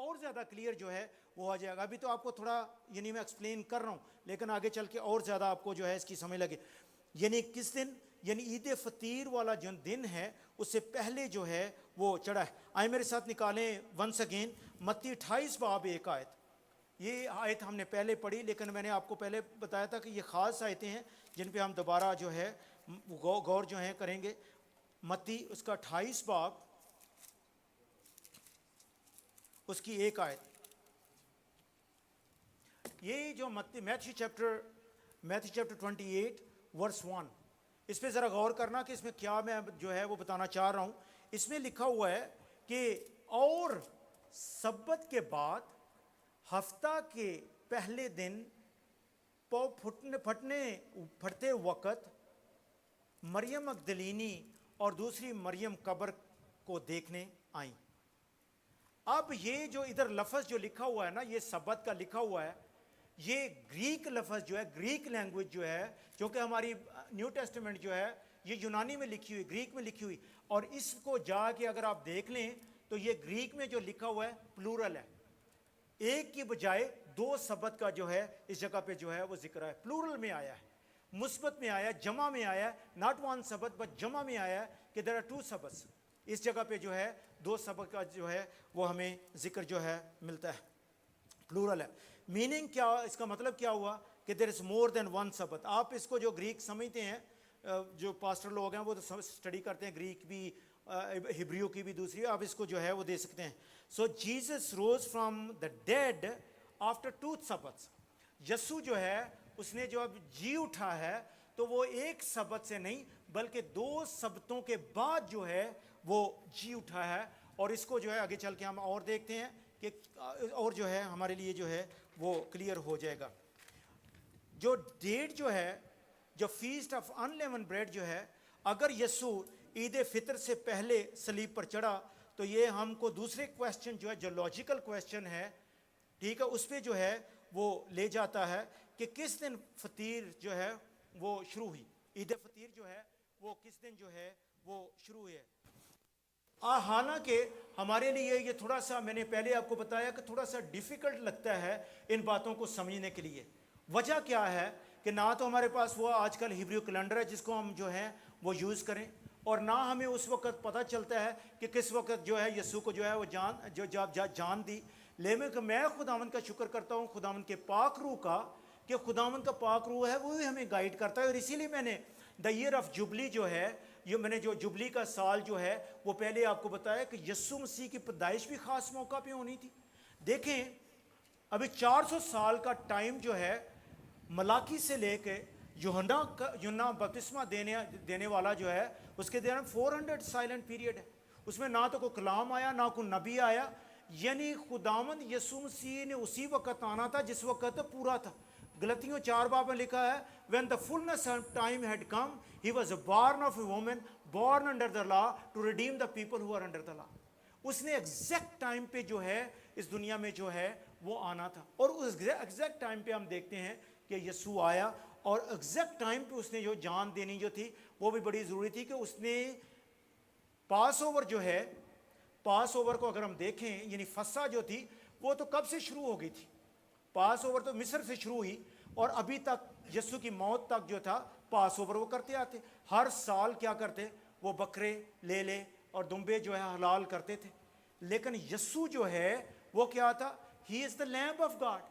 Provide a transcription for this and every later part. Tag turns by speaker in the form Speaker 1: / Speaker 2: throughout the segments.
Speaker 1: اور زیادہ کلیئر جو ہے وہ آ جائے گا. ابھی تو آپ کو تھوڑا یعنی میں ایکسپلین کر رہا ہوں, لیکن آگے چل کے اور زیادہ آپ کو جو ہے اس کی سمجھ لگے. یعنی کس دن, یعنی عید فطیر والا جو دن ہے اس سے پہلے جو ہے وہ چڑھا ہے. آئے میرے ساتھ نکالیں ونس اگین متی 28 باب 1 آیت. یہ آیت ہم نے پہلے پڑھی, لیکن میں نے آپ کو پہلے بتایا تھا کہ یہ خاص آیتیں ہیں جن پہ ہم دوبارہ جو ہے غور جو ہیں کریں گے. متی اس کا 28 باب اس کی 1 آیت. یہ جو میتھیو چیپٹر 28 ورس 1, اس پہ ذرا غور کرنا کہ اس میں کیا میں جو ہے وہ بتانا چاہ رہا ہوں. اس میں لکھا ہوا ہے کہ اور سبت کے بعد ہفتہ کے پہلے دن پھٹتے وقت مریم مگدلینی اور دوسری مریم قبر کو دیکھنے آئیں. اب یہ جو ادھر لفظ جو لکھا ہوا ہے نا, یہ سبت کا لکھا ہوا ہے, یہ گریک لفظ جو ہے, گریک لینگویج جو ہے, کیونکہ ہماری نیو ٹیسٹمنٹ جو ہے یہ یونانی میں لکھی ہوئی, گریک میں لکھی ہوئی, اور اس کو جا کے اگر آپ دیکھ لیں تو یہ گریک میں جو لکھا ہوا ہے پلورل ہے. ایک کی بجائے 2 سبت کا جو ہے اس جگہ پہ جو ہے وہ ذکر ہے, پلورل میں آیا ہے, مثبت میں آیا ہے, جمع میں آیا ہے, ناٹ 1 سبت بٹ جمع میں آیا ہے کہ دیر آر 2 سبتس. اس جگہ پہ جو ہے 2 سبت کا جو ہے وہ ہمیں ذکر جو ہے ملتا ہے, پلورل ہے. میننگ کیا, اس کا مطلب کیا ہوا کہ دیر از مور دین 1 سبت. آپ اس کو جو گریک سمجھتے ہیں, جو پاسٹر لوگ ہیں وہ تو اسٹڈی کرتے ہیں گریک بھی, ہبریو کی بھی دوسری, آپ اس کو جو ہے وہ دے سکتے ہیں. So Jesus rose from the dead after 2 sabbaths. یسوع جو ہے اس نے جو اب جی اٹھا ہے تو وہ 1 سبت سے نہیں بلکہ 2 سبتوں کے بعد جو ہے وہ جی اٹھا ہے. اور اس کو جو ہے آگے چل کے ہم اور دیکھتے ہیں کہ اور جو ہے ہمارے لیے جو ہے وہ کلیئر ہو جائے گا. جو ڈیٹ جو ہے, جو feast of unleavened bread جو ہے, اگر یسوع عید فطر سے پہلے صلیب پر چڑھا تو یہ ہم کو دوسرے کویسچن جو ہے, جو لاجیکل کویسچن ہے, ٹھیک ہے, اس پہ جو ہے وہ لے جاتا ہے کہ کس دن فطیر جو ہے وہ شروع ہوئی. عید فطیر جو ہے وہ کس دن جو ہے وہ شروع ہوئی ہے. حالانکہ ہمارے لیے یہ تھوڑا سا, میں نے پہلے آپ کو بتایا کہ تھوڑا سا ڈیفیکلٹ لگتا ہے ان باتوں کو سمجھنے کے لیے. وجہ کیا ہے کہ نہ تو ہمارے پاس وہ آج کل ہیبریو کیلنڈر ہے جس کو ہم جو ہے وہ یوز کریں, اور نہ ہمیں اس وقت پتہ چلتا ہے کہ کس وقت جو ہے یسوع کو جو ہے وہ جان دی. لیکن میں خداوند کا شکر کرتا ہوں خداوند کے پاک روح کا, کہ خداوند کا پاک روح ہے وہی ہمیں گائیڈ کرتا ہے. اور اسی لیے میں نے دا ایئر آف جبلی جو ہے, یہ میں نے جو جبلی کا سال جو ہے وہ پہلے آپ کو بتایا کہ یسوع مسیح کی پیدائش بھی خاص موقع پہ ہونی تھی. دیکھیں ابھی 400 سال کا ٹائم جو ہے ملاکی سے لے کے یوحنا بپتسمہ دینے والا جو ہے اس کے دوران 400 سائلنٹ پیریڈ ہے. اس میں نہ تو کوئی کلام آیا نہ کوئی نبی آیا, یعنی خداوند یسوع مسیح نے اسی وقت آنا تھا جس وقت پورا تھا. غلطیوں 4 باب میں لکھا ہے when the fullness of time had come he was born of a woman born under the law to redeem the people who are under the law. اس نے ایگزیکٹ ٹائم پہ جو ہے اس دنیا میں جو ہے وہ آنا تھا, اور اس ایگزیکٹ ٹائم پہ ہم دیکھتے ہیں کہ یسوع آیا, اور ایگزیکٹ ٹائم پہ اس نے جو جان دینی جو تھی وہ بھی بڑی ضروری تھی کہ اس نے پاس اوور جو ہے, پاس اوور کو اگر ہم دیکھیں یعنی فسح جو تھی وہ تو کب سے شروع ہو گئی تھی. پاس اوور تو مصر سے شروع ہوئی اور ابھی تک یسوع کی موت تک جو تھا پاس اوور وہ کرتے آتے. ہر سال کیا کرتے, وہ بکرے لے اور دمبے جو ہے حلال کرتے تھے. لیکن یسوع جو ہے وہ کیا تھا, ہی از دا لیمب آف گاڈ.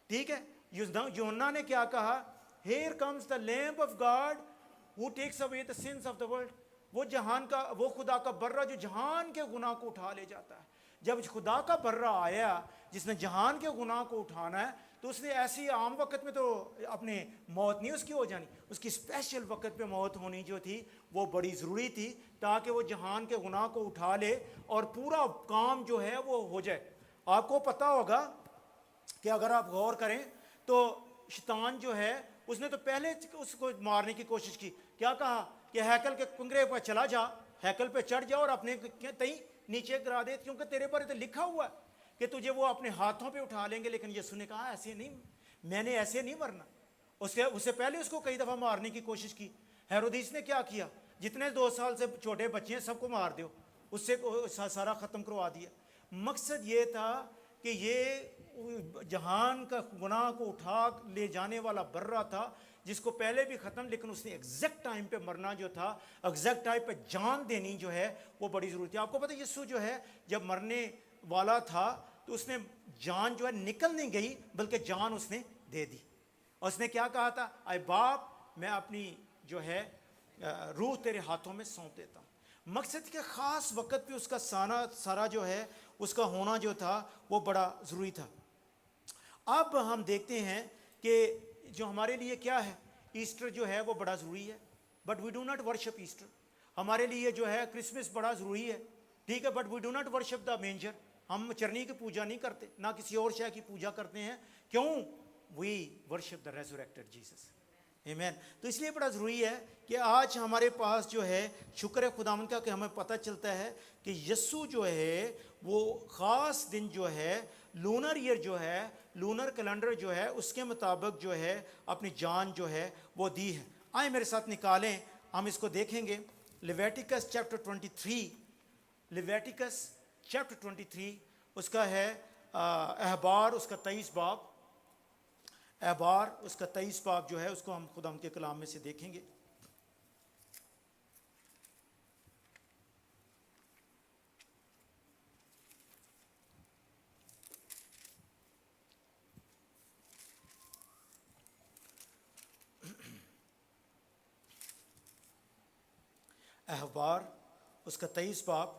Speaker 1: ٹھیک ہے, یوحنا نے کیا کہا, here comes the lamb of God who takes away the since of the world. وہ جہان کا, وہ خدا کا برہ جو جہان کے گناہ کو اٹھا لے جاتا ہے. جب خدا کا برہ آیا جس نے جہان کے گناہ کو اٹھانا ہے تو اس نے ایسی عام وقت میں تو اپنے موت نہیں اس کی ہو جانی, اس کی اسپیشل وقت پہ موت ہونی جو تھی وہ بڑی ضروری تھی تاکہ وہ جہان کے گناہ کو اٹھا لے اور پورا کام جو ہے وہ ہو جائے. آپ کو پتہ ہوگا کہ اگر آپ غور کریں تو شیطان جو ہے اس نے تو پہلے اس کو مارنے کی کوشش کی. کیا کہا کہ ہیکل کے کنگرے پر چلا جا, ہیکل پہ چڑھ جا اور اپنے تئیں نیچے گرا دے, کیونکہ تیرے پر تو لکھا ہوا ہے کہ تجھے وہ اپنے ہاتھوں پہ اٹھا لیں گے. لیکن یسوع نے کہا ایسے نہیں, میں نے ایسے نہیں مرنا. اس سے پہلے اس کو کئی دفعہ مارنے کی کوشش کی. ہیرودیس نے کیا کیا, جتنے 2 سال سے چھوٹے بچے ہیں سب کو مار دو, اس سے سارا ختم کروا دیا. مقصد یہ تھا کہ یہ جہان کا گناہ کو اٹھا لے جانے والا برہ تھا جس کو پہلے بھی ختم، لیکن اس نے ایگزیکٹ ٹائم پہ مرنا جو تھا، ایگزیکٹ ٹائم پہ جان دینی جو ہے وہ بڑی ضروری تھی۔ آپ کو پتہ یسوع جو ہے جب مرنے والا تھا تو اس نے جان جو ہے نکل نہیں گئی بلکہ جان اس نے دے دی، اور اس نے کیا کہا تھا؟ اے باپ میں اپنی جو ہے روح تیرے ہاتھوں میں سونپ دیتا ہوں۔ مقصد کے خاص وقت پہ اس کا سارا جو ہے اس کا ہونا جو تھا وہ بڑا ضروری تھا۔ اب ہم دیکھتے ہیں کہ جو ہمارے لیے کیا ہے، ایسٹر جو ہے وہ بڑا ضروری ہے، but we do not worship Easter. ہمارے لیے جو ہے کرسمس بڑا ضروری ہے، ٹھیک ہے، but we do not worship the manger. ہم چرنی کی پوجا نہیں کرتے، نہ کسی اور شے کی پوجا کرتے ہیں۔ کیوں؟ وی ورشپ دا ریزوریکٹڈ جیسس، آمین۔ تو اس لیے بڑا ضروری ہے کہ آج ہمارے پاس جو ہے شکر ہے خداوند کا کہ ہمیں پتہ چلتا ہے کہ یسوع جو ہے وہ خاص دن جو ہے لونر ایئر جو ہے، لونر کیلنڈر جو ہے اس کے مطابق جو ہے اپنی جان جو ہے وہ دی ہے۔ آئیں میرے ساتھ نکالیں، ہم اس کو دیکھیں گے۔ لیویٹیکس چیپٹر 23، لیویٹیکس چیپٹر 23 اس کا ہے احبار اس کا 23 باب، احبار اس کا 23 باب جو ہے اس کو ہم خدا کے کلام میں سے دیکھیں گے۔ احبار اس کا 23 باب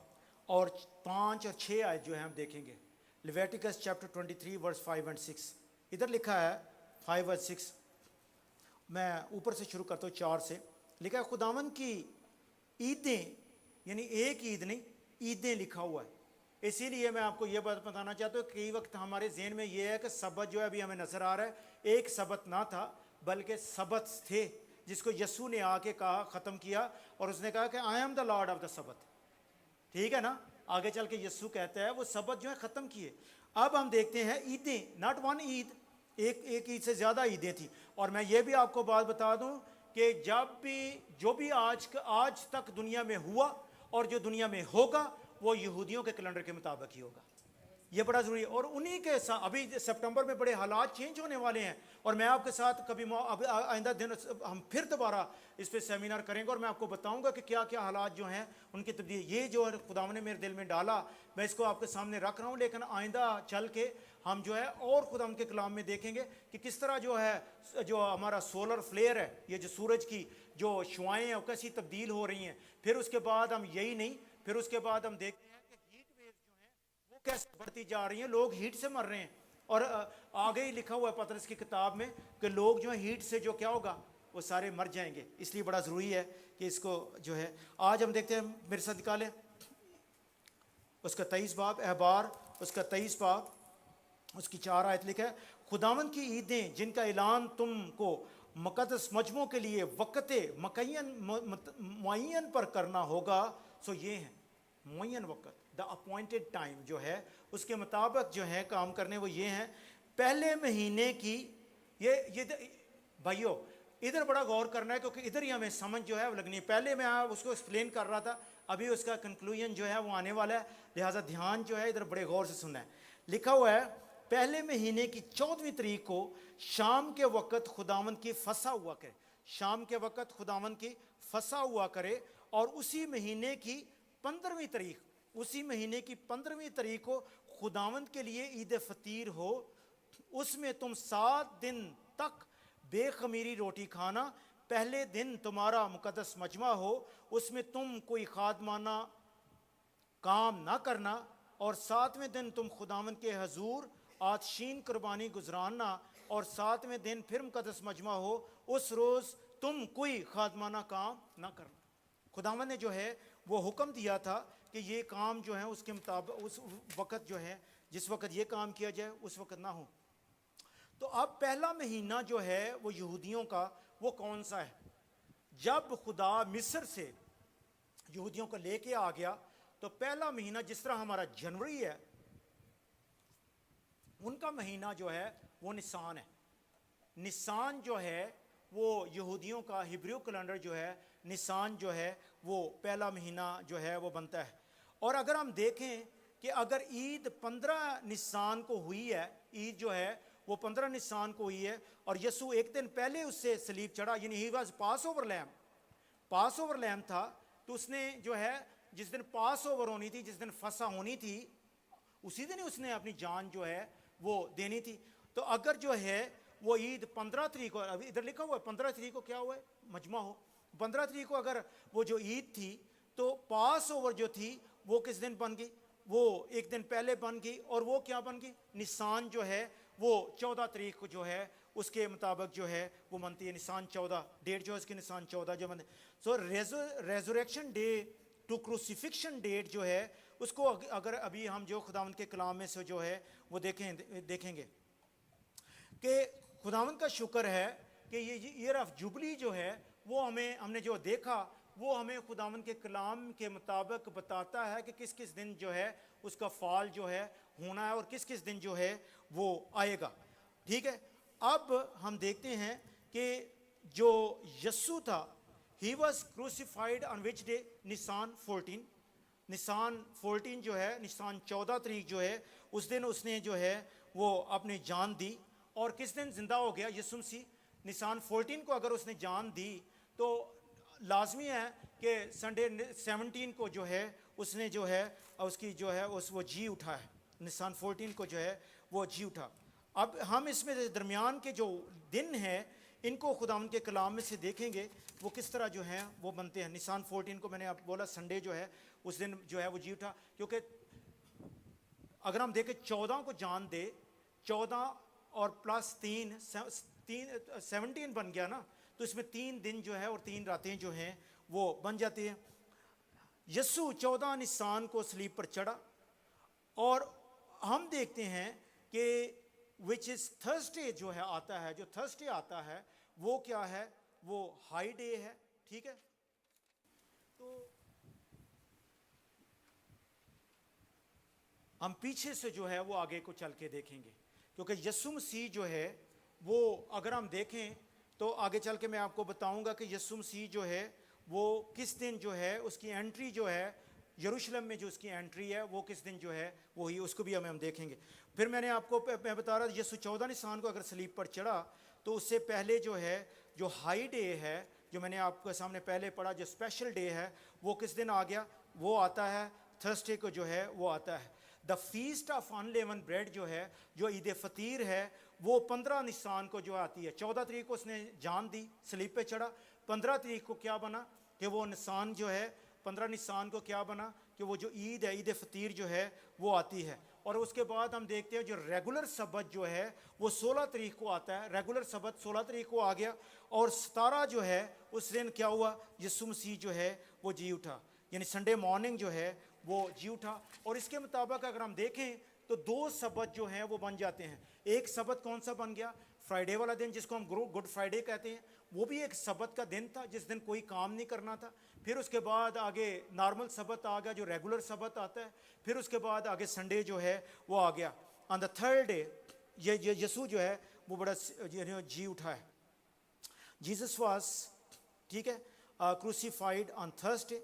Speaker 1: اور 5 اور 6 آیت جو ہے ہم دیکھیں گے۔ لیویٹیکس چیپٹر 23 ورس 5 اور 6، ادھر لکھا ہے 5 اور 6، میں اوپر سے شروع کرتا ہوں 4 سے۔ لکھا ہے خداوند کی عیدیں، یعنی ایک عید نہیں، عیدیں لکھا ہوا ہے۔ اسی لیے میں آپ کو یہ بات بتانا چاہتا ہوں، کئی وقت ہمارے ذہن میں یہ ہے کہ سبت جو ہے ابھی ہمیں نظر آ رہا ہے، ایک سبت نہ تھا بلکہ سبت تھے جس کو یسوع نے آ کے کہا، ختم کیا، اور اس نے کہا کہ I am the lord of the سبت، ٹھیک ہے نا۔ آگے چل کے یسوع کہتا ہے وہ سبت جو ہے ختم کیے۔ اب ہم دیکھتے ہیں عیدیں، ناٹ ون عید، ایک عید سے زیادہ عیدیں تھیں۔ اور میں یہ بھی آپ کو بات بتا دوں کہ جب بھی جو بھی آج تک دنیا میں ہوا اور جو دنیا میں ہوگا وہ یہودیوں کے کیلنڈر کے مطابق ہی ہوگا، یہ بڑا ضروری ہے۔ اور انہی کے ساتھ ابھی سپٹمبر میں بڑے حالات چینج ہونے والے ہیں، اور میں آپ کے ساتھ کبھی آئندہ دن ہم پھر دوبارہ اس پہ سیمینار کریں گے اور میں آپ کو بتاؤں گا کہ کیا کیا حالات جو ہیں ان کی تبدیلی۔ یہ جو خدا نے میرے دل میں ڈالا میں اس کو آپ کے سامنے رکھ رہا ہوں، لیکن آئندہ چل کے ہم جو ہے اور خدا کے کلام میں دیکھیں گے کہ کس طرح جو ہے جو ہمارا سولر فلیئر ہے، یہ جو سورج کی جو شعائیں ہیں وہ کیسی تبدیل ہو رہی ہیں۔ پھر اس کے بعد ہم یہی نہیں، پھر اس کے بعد ہم دیکھتے ہیں کہ ہیٹ ویوز جو ہیں وہ کیسے بڑھتی جا رہی ہیں، لوگ ہیٹ سے مر رہے ہیں۔ اور آگے ہی لکھا ہوا ہے پطرس کی کتاب میں کہ لوگ جو ہیں ہیٹ سے جو کیا ہوگا وہ سارے مر جائیں گے۔ اس لیے بڑا ضروری ہے کہ اس کو جو ہے آج ہم دیکھتے ہیں، میرے ساتھ نکالیں اس کا 23 باب، احبار اس کا 23 باب اس کی 4 آیت لکھا ہے، خداوند کی عیدیں جن کا اعلان تم کو مقدس مجموعوں کے لیے وقت معین پر کرنا ہوگا، سو یہ ہیں معین وقت، دا اپوائنٹڈ ٹائم جو ہے اس کے مطابق جو ہے کام کرنے، وہ یہ ہیں پہلے مہینے کی۔ یہ بھائیو ادھر بڑا غور کرنا ہے کیونکہ ادھر ہی ہمیں سمجھ جو ہے وہ لگنی ہے۔ پہلے میں اس کو ایکسپلین کر رہا تھا، ابھی اس کا کنکلوژن جو ہے وہ آنے والا ہے، لہٰذا دھیان جو ہے ادھر بڑے غور سے سننا ہے۔ لکھا ہوا ہے پہلے مہینے کی 14ویں تاریخ کو شام کے وقت خداوند کی فسح ہوا کرے، شام کے وقت خداوند کی فسح ہوا کرے، اور اسی مہینے کی 15ویں تاریخ، اسی مہینے کی 15ویں تاریخ کو خداوند کے لیے عید فطیر ہو، اس میں تم 7 دن تک بے خمیری روٹی کھانا، پہلے دن تمہارا مقدس مجمع ہو، اس میں تم کوئی خادمانہ کام نہ کرنا، اور 7ویں دن تم خداوند کے حضور آتشین قربانی گزراننا، اور 7ویں دن پھر مقدس مجمع ہو، اس روز تم کوئی خادمانہ کام نہ کرنا۔ خداوند نے جو ہے وہ حکم دیا تھا کہ یہ کام جو ہے اس کے مطابق اس وقت جو ہے جس وقت یہ کام کیا جائے اس وقت نہ ہو۔ تو اب پہلا مہینہ جو ہے وہ یہودیوں کا وہ کون سا ہے؟ جب خدا مصر سے یہودیوں کو لے کے آ گیا تو پہلا مہینہ جس طرح ہمارا جنوری ہے، ان کا مہینہ جو ہے وہ نسان ہے۔ نسان جو ہے وہ یہودیوں کا ہبریو کیلنڈر جو ہے نسان جو ہے وہ پہلا مہینہ جو ہے وہ بنتا ہے۔ اور اگر ہم دیکھیں کہ اگر عید 15 نسان کو ہوئی ہے، عید جو ہے وہ 15 نسان کو ہوئی ہے، اور یسوع ایک دن پہلے اس سے صلیب چڑھا، یعنی he was passover lamb, passover lamb تھا، تو اس نے جو ہے جس دن پاس اوور ہونی تھی، جس دن فسح ہونی تھی، اسی دن اس نے اپنی جان جو ہے وہ دینی تھی. تو اگر جو ہے وہ عید 15 تاریخ کو، ابھی ادھر لکھا ہوا ہے 15 تاریخ کو کیا ہوا ہے، مجمع ہو، 15 تاریخ کو اگر وہ جو عید تھی تو پاس اوور جو تھی وہ کس دن بن گئی، وہ ایک دن پہلے بن گئی، اور وہ کیا بن گئی، نسان جو ہے وہ 14 تاریخ کو جو ہے اس کے مطابق جو ہے وہ بنتی ہے، نسان 14 ڈیٹ جو ہے اس کی نسان 14 جو بنتی. So resurrection day to crucifixion date جو ہے اس کو اگر ابھی ہم جو خداوند کے کلام میں سے جو ہے وہ دیکھیں گے کہ خداوند کا شکر ہے کہ یہ ایئر آف جوبلی جو ہے وہ ہم نے جو دیکھا وہ ہمیں خداوند کے کلام کے مطابق بتاتا ہے کہ کس کس دن جو ہے اس کا فال جو ہے ہونا ہے اور کس کس دن جو ہے وہ آئے گا. ٹھیک ہے، اب ہم دیکھتے ہیں کہ جو یسوع تھا he was crucified on which day, Nisan 14، Nisan 14 جو ہے، نسان 14 تاریخ جو ہے اس دن اس نے جو ہے وہ اپنی جان دی. اور کس دن زندہ ہو گیا یسوع مسیح، نسان 14 کو اگر اس نے جان دی تو لازمی ہے کہ سنڈے 17 کو جو ہے اس نے جو ہے اس کی جو ہے وہ جی اٹھا ہے، نسان 14 کو جو ہے وہ جی اٹھا. اب ہم اس میں درمیان کے جو دن ہیں ان کو خداوند کے کلام میں سے دیکھیں گے وہ کس طرح جو ہیں وہ بنتے ہیں. نسان 14 کو میں نے آپ بولا سنڈے جو ہے اس دن جو ہے وہ جی اٹھا، کیونکہ اگر ہم دیکھیں 14 کو جان دے، 14 اور پلس 3 17 بن گیا نا، تو اس میں 3 دن جو ہے اور 3 راتیں جو ہیں وہ بن جاتی ہیں. یسوع 14 نسان کو صلیب پر چڑھا، اور ہم دیکھتے ہیں کہ وچ از تھرسڈے جو ہے آتا ہے، جو تھرسڈے آتا ہے وہ کیا ہے، وہ ہائی ڈے ہے. ٹھیک ہے، تو ہم پیچھے سے جو ہے وہ آگے کو چل کے دیکھیں گے، کیونکہ یسوع مسیح جو ہے وہ اگر ہم دیکھیں تو آگے چل کے میں آپ کو بتاؤں گا کہ یسوع مسیح جو ہے وہ کس دن جو ہے اس کی انٹری جو ہے یروشلم میں، جو اس کی انٹری ہے وہ کس دن جو ہے وہی اس کو بھی ہم دیکھیں گے. پھر میں نے آپ کو میں بتا رہا یسوع 14 نسان کو اگر صلیب پر چڑھا تو اس سے پہلے جو ہے جو ہائی ڈے ہے جو میں نے آپ کے سامنے پہلے پڑھا، جو اسپیشل ڈے ہے وہ کس دن آ گیا، وہ آتا ہے تھرسڈے کو جو ہے وہ آتا ہے. The feast of unleavened bread جو ہے، جو عید فطیر ہے، وہ 15 نسان کو جو آتی ہے. 14 تاریخ کو اس نے جان دی، صلیب پہ چڑھا. 15 تاریخ کو کیا بنا کہ وہ نسان جو ہے 15 نسان کو کیا بنا کہ وہ جو عید ہے، عید فطیر جو ہے وہ آتی ہے. اور اس کے بعد ہم دیکھتے ہیں جو ریگولر سبت جو ہے وہ 16 تاریخ کو آتا ہے. ریگولر سبت 16 تاریخ کو آ گیا، اور 17 جو ہے اس دن کیا ہوا، یسوع مسیح جو ہے وہ جی اٹھا، یعنی سنڈے مارننگ جو ہے وہ جی اٹھا. اور اس کے مطابق اگر ہم دیکھیں تو 2 سبت جو ہیں وہ بن جاتے ہیں. ایک سبت کون سا بن گیا، فرائیڈے والا دن جس کو ہم گڈ فرائیڈے کہتے ہیں، وہ بھی ایک سبت کا دن تھا جس دن کوئی کام نہیں کرنا تھا. پھر اس کے بعد آگے نارمل سبت آ گیا جو ریگولر سبت آتا ہے. پھر اس کے بعد آگے سنڈے جو ہے وہ آ گیا. آن دا تھرڈ ڈے یہ یسوع جو ہے وہ بڑا جی اٹھا ہے. جیسس واز، ٹھیک ہے، کروسیفائڈ آن تھرسڈے.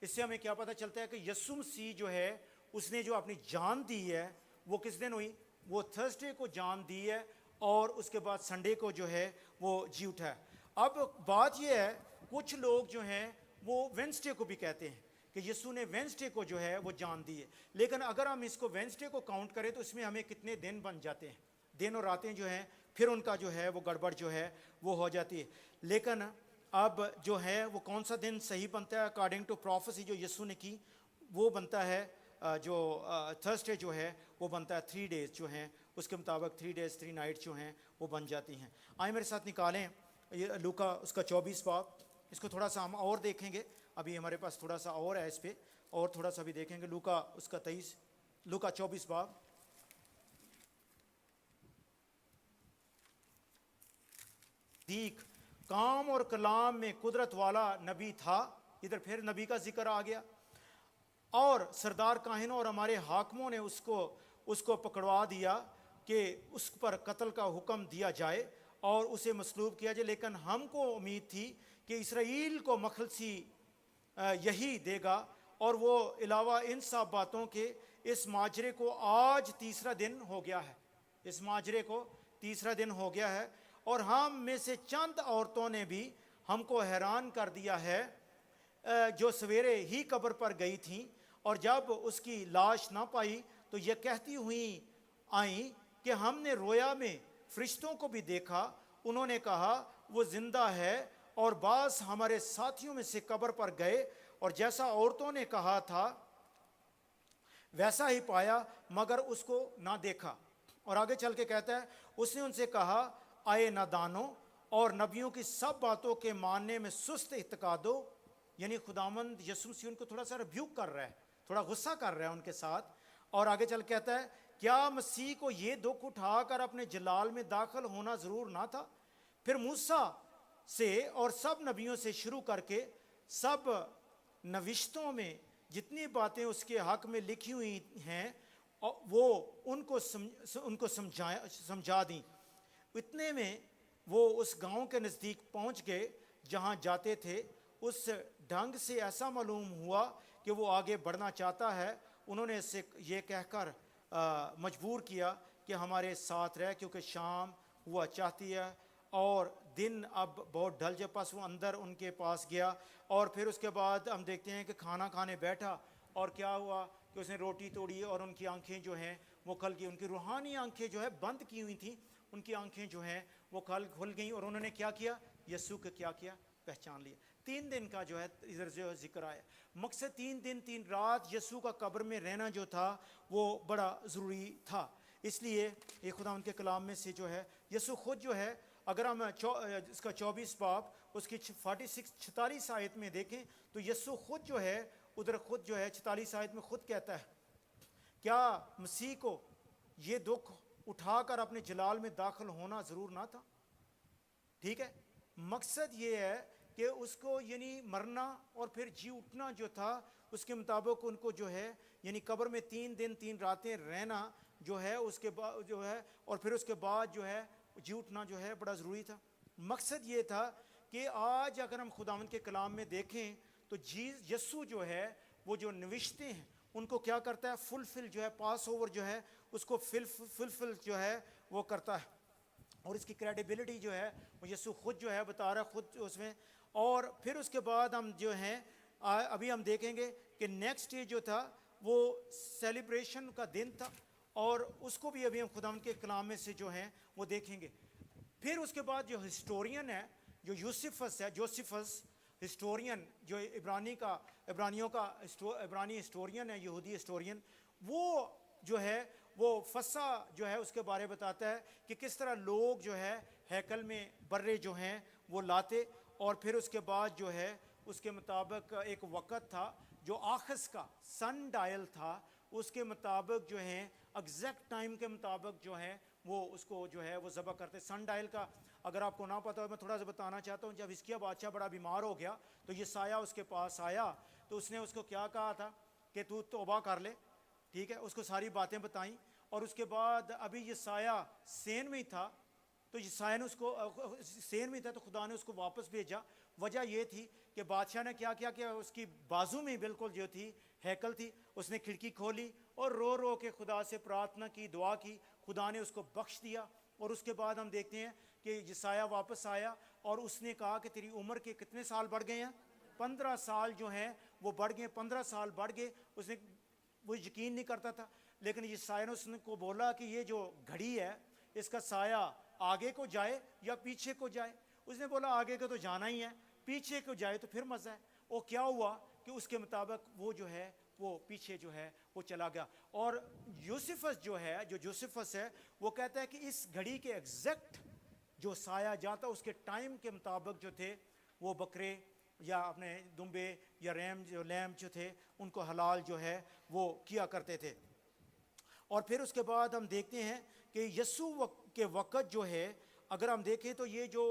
Speaker 1: اس سے ہمیں کیا پتہ چلتا ہے کہ یسوع مسیح جو ہے اس نے جو اپنی جان دی ہے وہ کس دن ہوئی، وہ تھرسڈے کو جان دی ہے، اور اس کے بعد سنڈے کو جو ہے وہ جی اٹھا ہے. اب بات یہ ہے کچھ لوگ جو ہیں وہ وینسڈے کو بھی کہتے ہیں کہ یسوع نے وینسڈے کو جو ہے وہ جان دی ہے. لیکن اگر ہم اس کو وینسڈے کو کاؤنٹ کریں تو اس میں ہمیں کتنے دن بن جاتے ہیں، دن اور راتیں جو ہیں پھر ان کا جو ہے وہ گڑبڑ جو ہے وہ ہو جاتی ہے. لیکن اب جو ہے وہ کون سا دن صحیح بنتا ہے اکارڈنگ ٹو پروفیسی جو یسوع نے کی، وہ بنتا ہے جو تھرسڈے جو ہے وہ بنتا ہے 3 days جو ہیں اس کے مطابق 3 days 3 nights جو ہیں وہ بن جاتی ہیں. آئیں میرے ساتھ نکالیں یہ لوکا اس کا 24 باب، اس کو تھوڑا سا ہم اور دیکھیں گے، ابھی ہمارے پاس تھوڑا سا اور ہے اس پہ، اور تھوڑا سا بھی دیکھیں گے. لوکا اس کا 23، لوکا 24 باب. دیکھ کام اور کلام میں قدرت والا نبی تھا، ادھر پھر نبی کا ذکر آ گیا. اور سردار کاہنوں اور ہمارے حاکموں نے اس کو پکڑوا دیا کہ اس پر قتل کا حکم دیا جائے اور اسے مصلوب کیا جائے. لیکن ہم کو امید تھی کہ اسرائیل کو مخلصی یہی دے گا، اور وہ علاوہ ان سب باتوں کے اس ماجرے کو آج تیسرا دن ہو گیا ہے، اس ماجرے کو تیسرا دن ہو گیا ہے، اور ہم میں سے چند عورتوں نے بھی ہم کو حیران کر دیا ہے، جو سویرے ہی قبر پر گئی تھیں، اور جب اس کی لاش نہ پائی تو یہ کہتی ہوئی آئیں کہ ہم نے رویا میں فرشتوں کو بھی دیکھا، انہوں نے کہا وہ زندہ ہے، اور بعض ہمارے ساتھیوں میں سے قبر پر گئے اور جیسا عورتوں نے کہا تھا ویسا ہی پایا، مگر اس کو نہ دیکھا۔ اور آگے چل کے کہتا ہے اس نے ان سے کہا آئے نادانو، اور نبیوں کی سب باتوں کے ماننے میں سست اعتقادو، یعنی خداوند یسوع مسیح ان کو تھوڑا سا ریبیوک کر رہا ہے، تھوڑا غصہ کر رہا ہے ان کے ساتھ۔ اور آگے چل کہتا ہے کیا مسیح کو یہ دکھ اٹھا کر اپنے جلال میں داخل ہونا ضرور نہ تھا؟ پھر موسیٰ سے اور سب نبیوں سے شروع کر کے سب نوشتوں میں جتنی باتیں اس کے حق میں لکھی ہوئی ہیں وہ ان کو سمجھا دیں۔ اتنے میں وہ اس گاؤں کے نزدیک پہنچ گئے جہاں جاتے تھے، اس ڈھنگ سے ایسا معلوم ہوا کہ وہ آگے بڑھنا چاہتا ہے، انہوں نے اس سے یہ کہہ کر مجبور کیا کہ ہمارے ساتھ رہ، کیونکہ شام ہوا چاہتی ہے اور دن اب بہت ڈھل جائے۔ پس وہ اندر ان کے پاس گیا، اور پھر اس کے بعد ہم دیکھتے ہیں کہ کھانا کھانے بیٹھا، اور کیا ہوا کہ اس نے روٹی توڑی اور ان کی آنکھیں جو ہیں وہ کھل گئی، ان کی روحانی آنکھیں جو ہے بند کی ہوئی تھیں، ان کی آنکھیں جو ہیں وہ کھل گئیں، اور انہوں نے کیا کیا؟ یسوع کو کیا کیا؟ پہچان لیا۔ 3 دن کا جو ہے ادھر جو ذکر آیا، مقصد 3 دن 3 رات یسوع کا قبر میں رہنا جو تھا وہ بڑا ضروری تھا۔ اس لیے یہ خدا ان کے کلام میں سے جو ہے یسوع خود جو ہے، اگر ہم اس کا 24 باب اس کی 46 آیت میں دیکھیں تو یسوع خود جو ہے ادھر خود جو ہے 46 آیت میں خود کہتا ہے کیا مسیح کو یہ دکھ اٹھا کر اپنے جلال میں داخل ہونا ضرور نہ تھا؟ ٹھیک ہے، مقصد یہ ہے کہ اس کو یعنی مرنا اور پھر جی اٹھنا جو تھا اس کے مطابق ان کو جو ہے یعنی قبر میں 3 دن 3 راتیں رہنا جو ہے اس کے بعد جو ہے، اور پھر اس کے بعد جو ہے جی اٹھنا جو ہے بڑا ضروری تھا۔ مقصد یہ تھا کہ آج اگر ہم خداوند کے کلام میں دیکھیں تو یسوع جو ہے وہ جو نوشتے ہیں ان کو کیا کرتا ہے؟ فلفل جو ہے، پاس اوور جو ہے اس کو فلفل جو ہے وہ کرتا ہے، اور اس کی کریڈیبلٹی جو ہے وہ یسوع خود جو ہے بتا رہا ہے خود اس میں۔ اور پھر اس کے بعد ہم جو ہیں ابھی ہم دیکھیں گے کہ نیکسٹ ڈے جو تھا وہ سیلیبریشن کا دن تھا، اور اس کو بھی ابھی ہم خدا کے کلام میں سے جو ہیں وہ دیکھیں گے۔ پھر اس کے بعد جو ہسٹورین ہے، جو یوسفس ہے، جوسفس ہسٹورین، جو عبرانی ہسٹورین ہے، یہودی ہسٹورین، وہ جو ہے وہ فسح جو ہے اس کے بارے بتاتا ہے کہ کس طرح لوگ جو ہے ہیکل میں برے جو ہیں وہ لاتے، اور پھر اس کے بعد جو ہے اس کے مطابق ایک وقت تھا جو آخذ کا سن ڈائل تھا، اس کے مطابق جو ہیں ایگزیکٹ ٹائم کے مطابق جو ہے وہ اس کو جو ہے وہ ذبح کرتے۔ سن ڈائل کا اگر آپ کو نہ پتہ ہو میں تھوڑا سا بتانا چاہتا ہوں، جب حزقیہ بادشاہ بڑا بیمار ہو گیا تو یسایہ اس کے پاس آیا، تو اس نے اس کو کیا کہا تھا کہ تو توبہ کر لے، ٹھیک ہے، اس کو ساری باتیں بتائیں، اور اس کے بعد ابھی یسایہ سین میں ہی تھا، تو یسایہ نے اس کو سین میں تھا تو خدا نے اس کو واپس بھیجا۔ وجہ یہ تھی کہ بادشاہ نے کیا کیا کہ اس کی بازو میں بالکل جو تھی ہیکل تھی، اس نے کھڑکی کھولی اور رو رو کے خدا سے پرارتھنا کی، دعا کی، خدا نے اس کو بخش دیا۔ اور اس کے بعد ہم دیکھتے ہیں کہ یسایہ واپس آیا اور اس نے کہا کہ تیری عمر کے کتنے سال بڑھ گئے ہیں؟ 15 سال جو ہیں وہ بڑھ گئے، 15 سال بڑھ گئے۔ اس نے وہ یقین نہیں کرتا تھا، لیکن یسایہ نے اس کو بولا کہ یہ جو گھڑی ہے اس کا سایہ آگے کو جائے یا پیچھے کو جائے؟ اس نے بولا آگے کو تو جانا ہی ہے، پیچھے کو جائے تو پھر مزہ ہے۔ اور کیا ہوا کہ اس کے مطابق وہ جو ہے وہ پیچھے جو ہے وہ چلا گیا۔ اور یوسفس جو ہے، جو جوسفس ہے، وہ کہتا ہے کہ اس گھڑی کے ایگزیکٹ جو سایہ جاتا اس کے ٹائم کے مطابق جو تھے وہ بکرے یا اپنے دمبے یا لیمب جو تھے ان کو حلال جو ہے وہ کیا کرتے تھے۔ اور پھر اس کے بعد ہم دیکھتے ہیں کہ یسوع کے وقت جو ہے اگر ہم دیکھیں تو یہ جو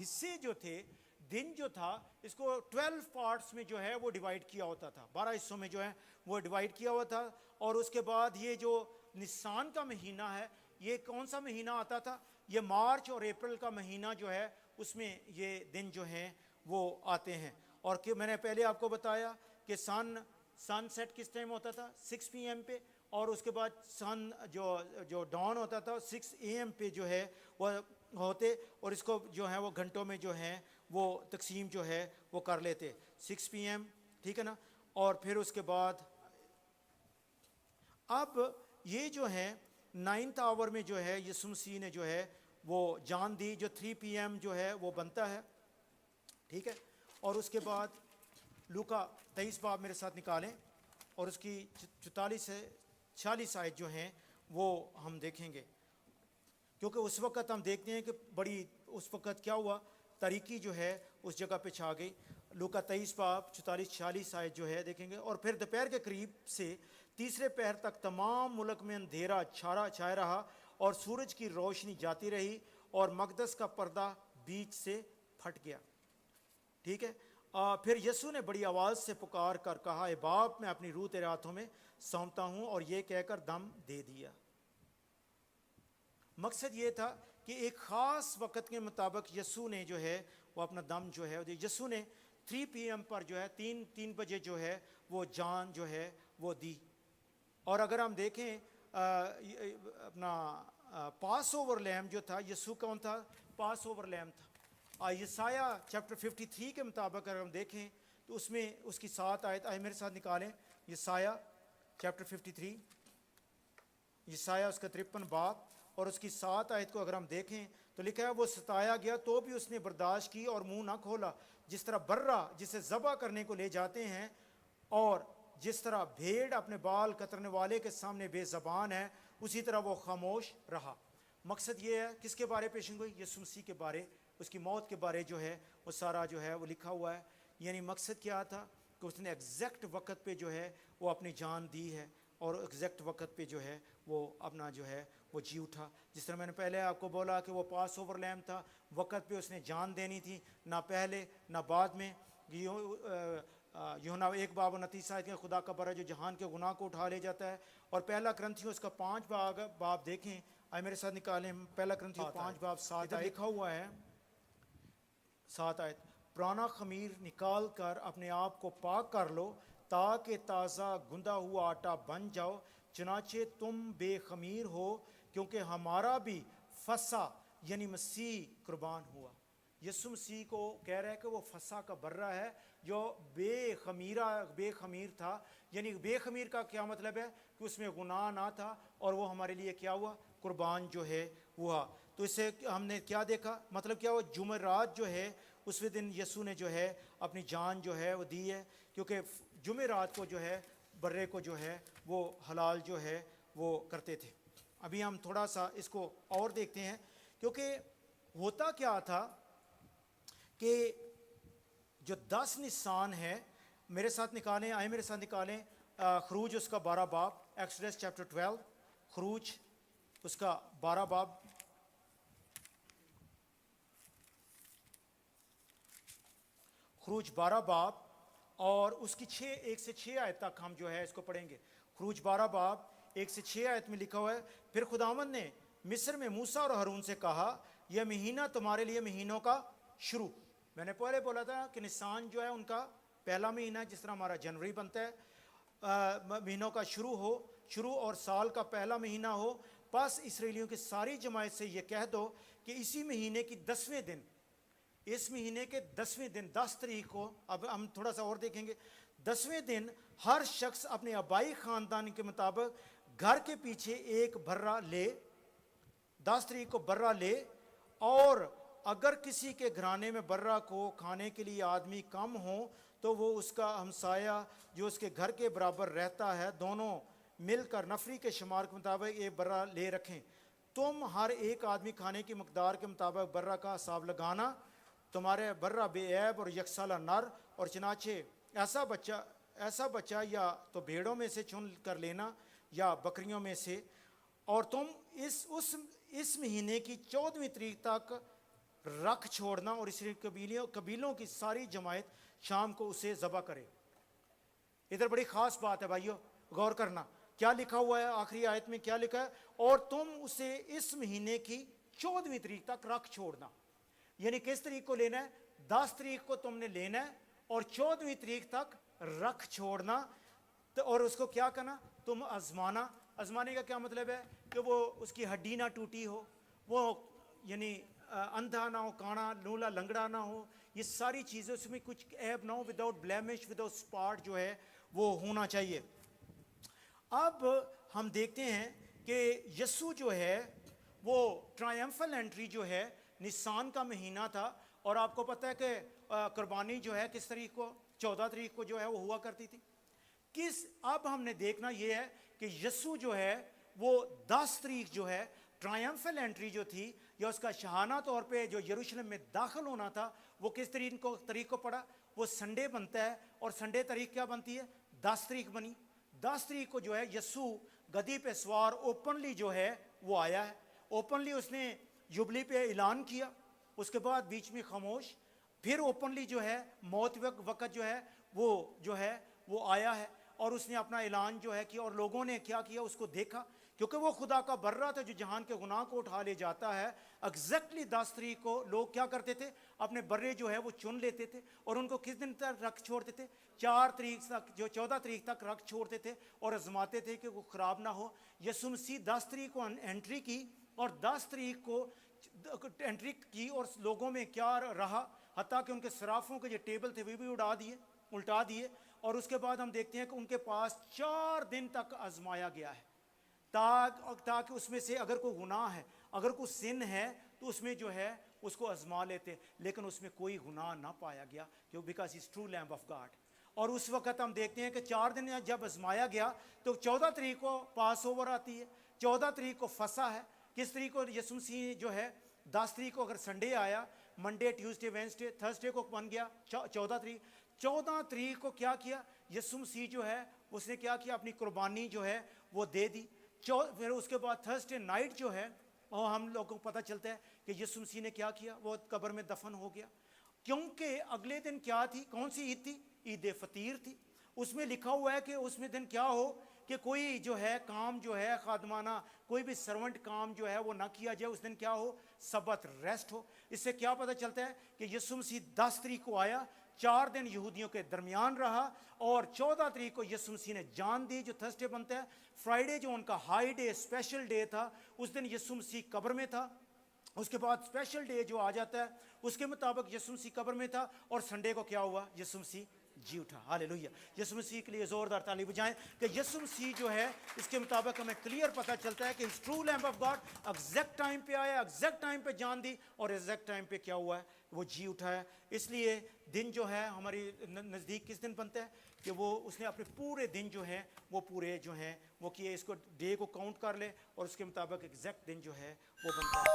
Speaker 1: حصے جو تھے، دن جو تھا اس کو 12 پارٹس میں جو ہے وہ ڈیوائیڈ کیا ہوتا تھا، 12 حصوں میں جو ہے وہ ڈیوائیڈ کیا ہوا تھا۔ اور اس کے بعد یہ جو نسان کا مہینہ ہے، یہ کون سا مہینہ آتا تھا؟ یہ مارچ اور اپریل کا مہینہ جو ہے اس میں یہ دن جو ہیں وہ آتے ہیں۔ اور کہ میں نے پہلے آپ کو بتایا کہ سن سن سیٹ کس ٹائم ہوتا تھا؟ 6 PM پہ، اور اس کے بعد سن جو ڈان ہوتا تھا 6 AM پہ جو ہے وہ ہوتے، اور اس کو جو ہے وہ گھنٹوں میں جو ہے وہ تقسیم جو ہے وہ کر لیتے 6 PM، ٹھیک ہے نا. اور پھر اس کے بعد اب یہ جو ہے 9th آور میں جو ہے یسوع مسیح نے جو ہے وہ جان دی، جو 3 PM جو ہے وہ بنتا ہے، ٹھیک ہے. اور اس کے بعد لوکا 23 باب میرے ساتھ نکالیں، اور اس کی 44 سے 46 آیت جو ہیں وہ ہم دیکھیں گے، کیونکہ اس وقت ہم دیکھتے ہیں کہ بڑی اس وقت کیا ہوا، تاریکی جو ہے اس جگہ پہ چھا گئی. لوکا 23 باب 44-46 آیت جو ہے دیکھیں گے. اور پھر دوپہر کے قریب سے تیسرے پہر تک تمام ملک میں اندھیرا چھائے رہا، اور سورج کی روشنی جاتی رہی، اور مقدس کا پردہ بیچ سے پھٹ گیا، ٹھیک ہے. پھر یسوع نے بڑی آواز سے پکار کر کہا، اے باپ میں اپنی روح تیرے ہاتھوں میں سونپتا ہوں، اور یہ کہہ کر دم دے دیا. مقصد یہ تھا کہ ایک خاص وقت کے مطابق یسوع نے جو ہے وہ اپنا دم جو ہے یسوع نے 3 PM پر جو ہے 3 بجے جو ہے وہ جان جو ہے وہ دی. اور اگر ہم دیکھیں اپنا پاس اوور لیم جو تھا، یسوع کون تھا؟ پاس اوور لیم تھا. یسایہ چیپٹر 53 کے مطابق اگر ہم دیکھیں تو اس میں اس کی 7 آیت آئے میرے ساتھ نکالیں. یسایہ چیپٹر 53، یسایہ اس کا 53 باب اور اس کی 7 آیت کو اگر ہم دیکھیں تو لکھا ہے، وہ ستایا گیا تو بھی اس نے برداشت کی اور منہ نہ کھولا، جس طرح برہ جسے ذبح کرنے کو لے جاتے ہیں، اور جس طرح بھیڑ اپنے بال کترنے والے کے سامنے بے زبان ہے، اسی طرح وہ خاموش رہا. مقصد یہ ہے کس کے بارے پیشن گوئی؟ یسوع مسیح کے بارے، اس کی موت کے بارے جو ہے وہ سارا جو ہے وہ لکھا ہوا ہے. یعنی مقصد کیا تھا کہ اس نے ایگزیکٹ وقت پہ جو ہے وہ اپنی جان دی ہے، اور ایگزیکٹ وقت پہ جو ہے وہ اپنا جو ہے وہ جی اٹھا. جس طرح میں نے پہلے آپ کو بولا کہ وہ پاس اوور لیم تھا، وقت پہ اس نے جان دینی تھی، نہ پہلے نہ بعد میں. یوحنا 1 باب 29 آیت کہ خدا کا برا جو جہان کے گناہ کو اٹھا لے جاتا ہے. اور پہلا کرنتھیوں اس کا 5 باب دیکھیں، آئے میرے ساتھ نکالیں. پہلا کرنتھیوں 5 باب 7 آیت لکھا ہوا ہے، 7 آیت، پرانا خمیر نکال کر اپنے آپ کو پاک کر لو تاکہ تازہ گندا ہوا آٹا بن جاؤ، چنانچہ تم بے خمیر ہو کیونکہ ہمارا بھی فسح یعنی مسیح قربان ہوا. یسوع مسیح کو کہہ رہا ہے کہ وہ فسح کا برہ ہے جو بے خمیر تھا. یعنی بے خمیر کا کیا مطلب ہے؟ کہ اس میں گناہ نہ تھا، اور وہ ہمارے لیے کیا ہوا؟ قربان جو ہے ہوا. تو اس سے ہم نے کیا دیکھا؟ مطلب کیا ہوا؟ جمعرات جو ہے اس دن یسوع نے جو ہے اپنی جان جو ہے وہ دی ہے، کیونکہ جمعرات کو جو ہے برے کو جو ہے وہ حلال جو ہے وہ کرتے تھے. ابھی ہم تھوڑا سا اس کو اور دیکھتے ہیں، کیونکہ ہوتا کیا تھا کہ جو 10 نسان ہے، میرے ساتھ نکالیں، آئے میرے ساتھ نکالیں خروج اس کا 12 باب، ایکسوڈس چیپٹر 12، خروج اس کا 12 باب. خروج 12 باب اور اس کی 1 سے 6 آیت تک ہم جو ہے اس کو پڑھیں گے. خروج 12 باب 1 سے 6 آیت میں لکھا ہوا ہے، پھر خداوند نے مصر میں موسیٰ اور ہارون سے کہا، یہ مہینہ تمہارے لیے مہینوں کا شروع. میں نے پہلے بولا تھا کہ نسان جو ہے ان کا پہلا مہینہ ہے، جس طرح ہمارا جنوری بنتا ہے. مہینوں کا شروع اور سال کا پہلا مہینہ ہو. پس اسرائیلیوں کی ساری جماعت سے یہ کہہ دو کہ اسی مہینے کی 10ویں دن، اس مہینے کے 10ویں دن 10 تاریخ کو، اب ہم تھوڑا سا اور دیکھیں گے، 10ویں دن ہر شخص اپنے آبائی خاندان کے مطابق گھر کے پیچھے ایک برہ لے. 10 تاریخ کو برہ لے، اور اگر کسی کے گھرانے میں برہ کو کھانے کے لیے آدمی کم ہو تو وہ اس کا ہمسایہ جو اس کے گھر کے برابر رہتا ہے دونوں مل کر نفری کے شمار کے مطابق ایک برہ لے رکھیں. تم ہر ایک آدمی کھانے کی مقدار کے مطابق برہ کا حساب لگانا. تمہارے برہ بے عیب اور یکسالہ نر، اور چنانچہ ایسا بچہ یا تو بھیڑوں میں سے چن کر لینا یا بکریوں میں سے. اور تم اس مہینے کی 14ویں تاریخ تک رکھ چھوڑنا، اور اس قبیلوں کی ساری جماعت شام کو اسے ذبح کرے. ادھر بڑی خاص بات ہے بھائیو، غور کرنا کیا لکھا ہوا ہے. آخری آیت میں کیا لکھا ہے؟ اور تم اسے اس مہینے کی 14ویں تاریخ تک رکھ چھوڑنا. یعنی کس تاریخ کو لینا ہے؟ 10 تاریخ کو تم نے لینا ہے اور 14ویں تاریخ تک رکھ چھوڑنا. تو اور اس کو کیا کرنا؟ تم آزمانا. آزمانے کا کیا مطلب ہے؟ کہ وہ اس کی ہڈی نہ ٹوٹی ہو, وہ یعنی اندھا نہ ہو, کانا لولا لنگڑا نہ ہو, یہ ساری چیزیں اس میں کچھ عیب نہ ہو, وداؤٹ بلیمش, وداؤٹ اسپاٹ جو ہے وہ ہونا چاہیے. اب ہم دیکھتے ہیں کہ یسوع جو ہے وہ ٹرائمفل انٹری جو ہے نسان کا مہینہ تھا, اور آپ کو پتہ ہے کہ قربانی جو ہے کس تاریخ کو؟ 14 تاریخ کو جو ہے وہ ہوا کرتی تھی. اب ہم نے دیکھنا یہ ہے کہ یسوع جو ہے وہ 10 تاریخ جو ہے ٹرائمفل انٹری جو تھی, یا اس کا شاہانہ طور پہ جو یروشلم میں داخل ہونا تھا, وہ کس تاریخ کو پڑا؟ وہ سنڈے بنتا ہے, اور سنڈے تاریخ کیا بنتی ہے؟ 10 تاریخ بنی. 10 تاریخ کو جو ہے یسوع گدی پہ سوار اوپنلی جو ہے وہ آیا ہے. اوپنلی اس نے جبلی پہ اعلان کیا, اس کے بعد بیچ میں خاموش, پھر اوپنلی جو ہے موت وقت جو ہے وہ آیا ہے, اور اس نے اپنا اعلان جو ہے کیا, اور لوگوں نے کیا کیا؟ اس کو دیکھا, کیونکہ وہ خدا کا برہ تھا جو جہان کے گناہ کو اٹھا لے جاتا ہے. ایگزیکٹلی 10 تاریخ کو لوگ کیا کرتے تھے؟ اپنے برے جو ہے وہ چن لیتے تھے, اور ان کو کس دن تک رکھ چھوڑتے تھے؟ 4 تاریخ تک, جو 14 تاریخ تک رکھ چھوڑتے تھے, اور آزماتے تھے کہ وہ خراب نہ ہو. یسوع مسیح 10 تاریخ کو انٹری کی, اور 10 تاریخ کو انٹری کی, اور لوگوں میں کیا رہا, حتیٰ کہ ان کے صرافوں کے جو ٹیبل تھے وہ بھی الٹا دیے. اور اس کے بعد ہم دیکھتے ہیں کہ ان کے پاس 4 دن تک آزمایا گیا ہے, تاکہ اس میں سے اگر کوئی گناہ ہے, اگر کوئی سن ہے, تو اس میں جو ہے اس کو آزما لیتے, لیکن اس میں کوئی گناہ نہ پایا گیا, کیوں؟ Because is true lamb of God. اور اس وقت ہم دیکھتے ہیں کہ 4 دن جب آزمایا گیا تو 14 تاریخ کو پاس اوور آتی ہے, 14 تاریخ کو فسح ہے. کس تاریخ کو یسوع مسیح جو ہے 10 تاریخ کو اگر سنڈے آیا, منڈے, ٹیوزڈے, وینسڈے, تھرسڈے کو بن گیا 14 تاریخ. 14 تاریخ کو کیا کیا یسوع مسیح جو ہے اس نے کیا کیا؟ اپنی قربانی جو ہے وہ دے دی. پھر اس کے بعد تھرسڈے نائٹ جو ہے, اور ہم لوگوں کو پتہ چلتا ہے کہ یسوع مسیح نے کیا کیا؟ وہ قبر میں دفن ہو گیا, کیونکہ اگلے دن کیا تھی؟ کون سی عید تھی؟ عید فطیر تھی. اس میں لکھا ہوا ہے کہ اس میں دن کیا ہو کہ کوئی جو ہے کام جو ہے خادمانہ, کوئی بھی سرونٹ کام جو ہے وہ نہ کیا جائے. اس دن کیا ہو؟ سبت, ریسٹ ہو. اس سے کیا پتہ چلتا ہے کہ یسوع مسیح 10 تاریخ کو آیا, 4 دن یہودیوں کے درمیان رہا, اور 14 تاریخ کو یسوع مسیح نے جان دی, جو تھرسڈے بنتا ہے. فرائیڈے جو ان کا ہائی ڈے, اسپیشل ڈے تھا, اس دن یسوع مسیح قبر میں تھا. اس کے بعد اسپیشل ڈے جو آ جاتا ہے اس کے مطابق یسوع مسیح قبر میں تھا, اور سنڈے کو کیا ہوا؟ یسوع مسیح جی اٹھا. ہاللیلویہ. یسوع مسیح کے لیے زوردار تالی بجائیں کہ یسوع مسیح جو ہے اس کے مطابق ہمیں کلیئر پتہ چلتا ہے کہ اس true lamb of God exact time پہ آیا, ایگزیکٹ ٹائم پہ جان دی, اور ایگزیکٹ ٹائم پہ کیا ہوا ہے؟ وہ جی اٹھا ہے. اس لیے دن جو ہے ہماری نزدیک کس دن بنتا ہے کہ وہ اس نے اپنے پورے دن جو ہیں وہ پورے جو ہیں وہ کیے, اس کو ڈے کو کاؤنٹ کر لے, اور اس کے مطابق ایگزیکٹ دن جو ہے وہ بنتا ہے.